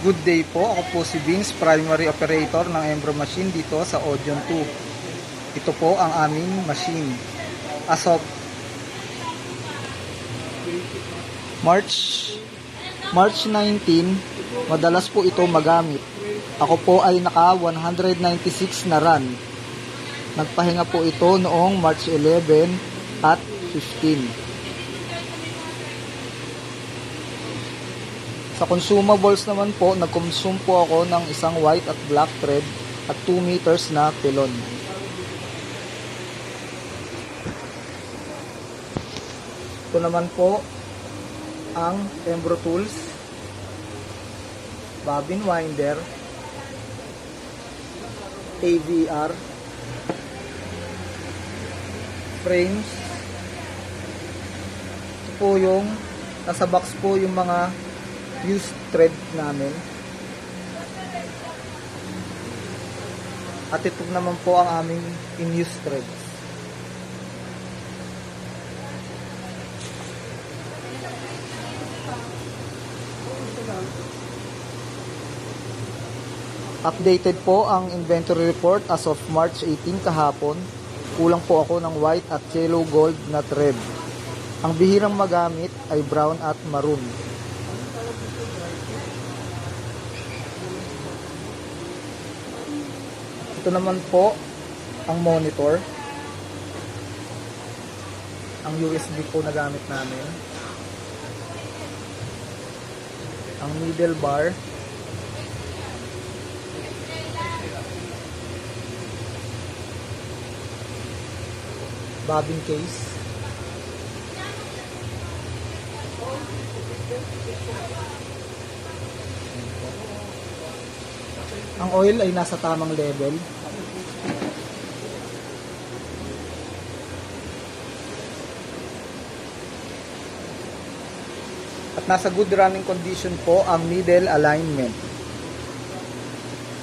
Good day po, ako po si Vince, primary operator ng Embro machine dito sa Audion 2. Ito po ang aming machine. As of March 19, madalas po ito magamit. Ako po ay naka 196 na run. Nagpahinga po ito noong March 11 at 15. Sa consumables naman po, nag-consume po ako ng isang white at black thread at 2 meters na pilon. Ito naman po ang Embro tools, bobbin winder, AVR, frames. Ito po yung nasa box po yung mga used thread namin. At ito naman po ang aming in-use threads. Updated po ang inventory report as of March 18 kahapon. Kulang po ako ng white at yellow gold na thread. Ang bihirang magamit ay brown at maroon. Ito naman po ang monitor. Ang USB po na gamit namin. Ang needle bar. Bobbin case. Ang oil ay nasa tamang level. At nasa good running condition po ang needle alignment.